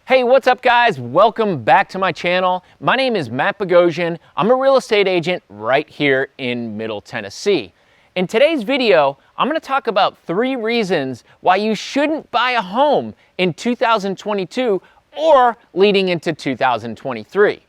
Hey, what's up guys? Welcome back to my channel. My name is Matt Bogosian. I'm a real estate agent right here in Middle Tennessee. In today's video, I'm going to talk about 3 reasons why you shouldn't buy a home in 2022 or leading into 2023.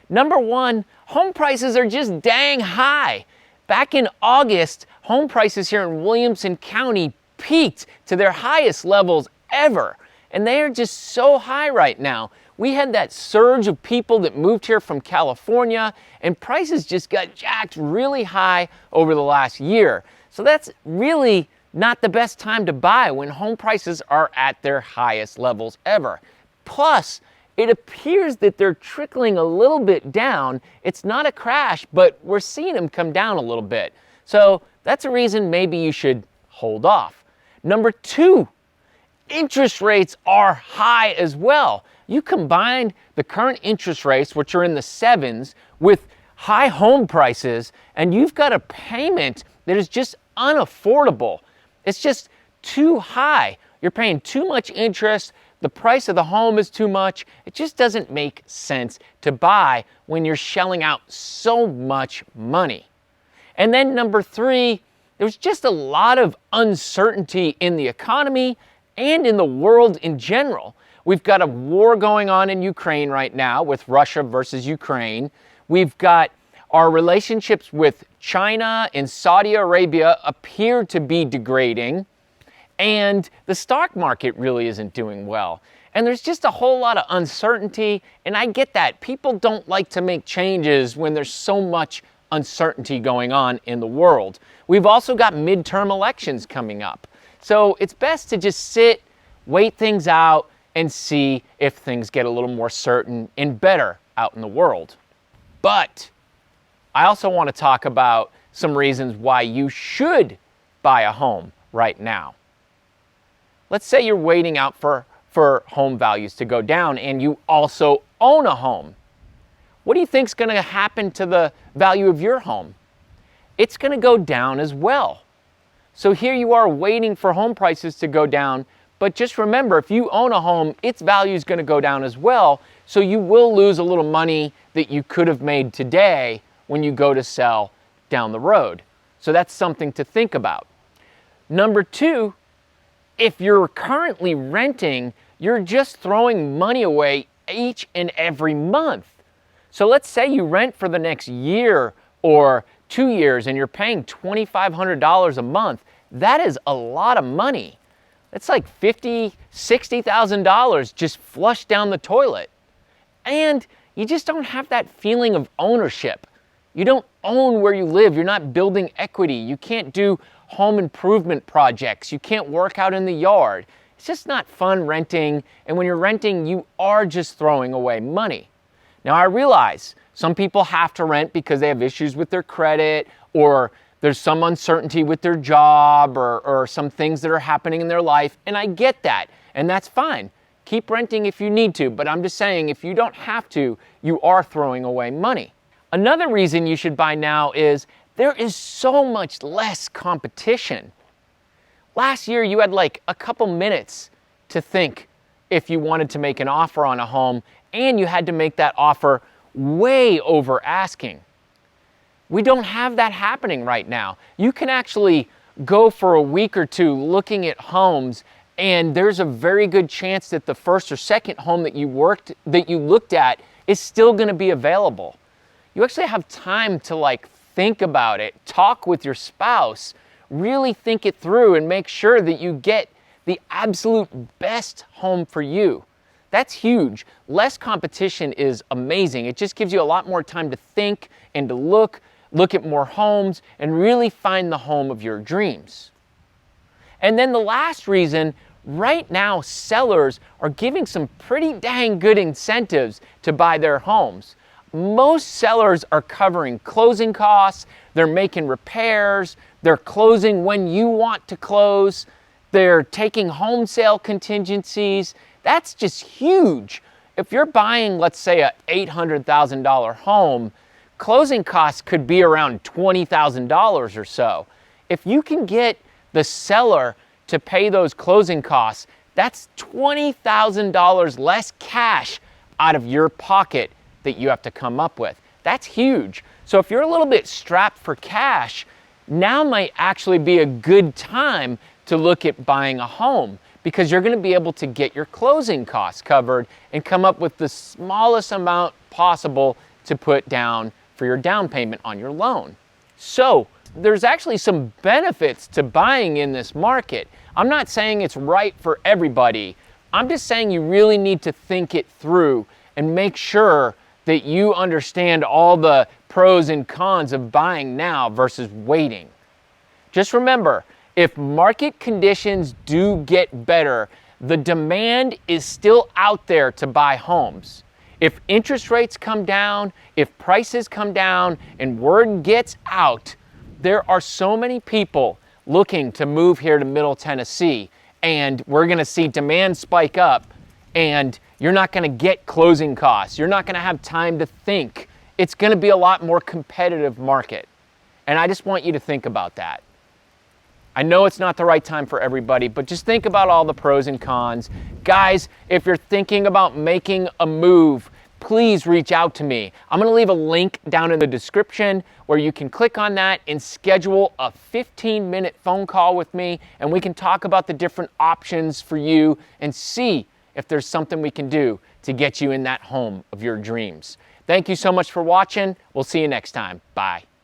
Number 1, home prices are just dang high. Back in August, home prices here in Williamson County peaked to their highest levels ever. And they are just so high right now. We had that surge of people that moved here from California, and prices just got jacked really high over the last year. So that's really not the best time to buy when home prices are at their highest levels ever. Plus, it appears that they're trickling a little bit down. It's not a crash, but we're seeing them come down a little bit. So that's a reason maybe you should hold off. Number 2, interest rates are high as well. You combine the current interest rates, which are in the 7s, with high home prices, and you've got a payment that is just unaffordable. It's just too high. You're paying too much interest. The price of the home is too much. It just doesn't make sense to buy when you're shelling out so much money. And then number 3, there's just a lot of uncertainty in the economy and in the world in general. We've got a war going on in Ukraine right now with Russia versus Ukraine. We've got our relationships with China and Saudi Arabia appear to be degrading, and the stock market really isn't doing well. And there's just a whole lot of uncertainty, and I get that. People don't like to make changes when there's so much uncertainty going on in the world. We've also got midterm elections coming up. So it's best to just sit, wait things out, and see if things get a little more certain and better out in the world. But I also want to talk about some reasons why you should buy a home right now. Let's say you're waiting out for home values to go down and you also own a home. What do you think is going to happen to the value of your home? It's going to go down as well. So here you are waiting for home prices to go down, but just remember, if you own a home, its value is going to go down as well, so you will lose a little money that you could have made today when you go to sell down the road. So that's something to think about. Number 2, if you're currently renting, you're just throwing money away each and every month. So let's say you rent for the next year or 2 years and you're paying $2,500 a month. That is a lot of money. It's like $50,000, $60,000 just flushed down the toilet. And you just don't have that feeling of ownership. You don't own where you live. You're not building equity. You can't do home improvement projects. You can't work out in the yard. It's just not fun renting. And when you're renting, you are just throwing away money. Now, I realize some people have to rent because they have issues with their credit, or there's some uncertainty with their job, or some things that are happening in their life, and I get that, and that's fine. Keep renting if you need to, but I'm just saying if you don't have to, you are throwing away money. Another reason you should buy now is there is so much less competition. Last year, you had like a couple minutes to think if you wanted to make an offer on a home, and you had to make that offer way over asking. We don't have that happening right now. You can actually go for a week or 2 looking at homes, and there's a very good chance that the first or second home that you looked at is still going to be available. You actually have time to think about it, talk with your spouse, really think it through and make sure that you get the absolute best home for you. That's huge. Less competition is amazing. It just gives you a lot more time to think and to look at more homes and really find the home of your dreams. And then the last reason, right now sellers are giving some pretty dang good incentives to buy their homes. Most sellers are covering closing costs, they're making repairs, they're closing when you want to close, they're taking home sale contingencies. That's just huge. If you're buying, let's say, a $800,000 home, closing costs could be around $20,000 or so. If you can get the seller to pay those closing costs, That's $20,000 less cash out of your pocket that you have to come up with. That's huge. So if you're a little bit strapped for cash, now might actually be a good time to look at buying a home, because you're going to be able to get your closing costs covered and come up with the smallest amount possible to put down for your down payment on your loan. So there's actually some benefits to buying in this market. I'm not saying it's right for everybody. I'm just saying you really need to think it through and make sure that you understand all the pros and cons of buying now versus waiting. Just remember, if market conditions do get better, the demand is still out there to buy homes. If interest rates come down, if prices come down, and word gets out, there are so many people looking to move here to Middle Tennessee, and we're going to see demand spike up, and you're not going to get closing costs. You're not going to have time to think. It's going to be a lot more competitive market. And I just want you to think about that. I know it's not the right time for everybody, but just think about all the pros and cons. Guys, if you're thinking about making a move, please reach out to me. I'm going to leave a link down in the description where you can click on that and schedule a 15-minute phone call with me, and we can talk about the different options for you and see if there's something we can do to get you in that home of your dreams. Thank you so much for watching. We'll see you next time. Bye.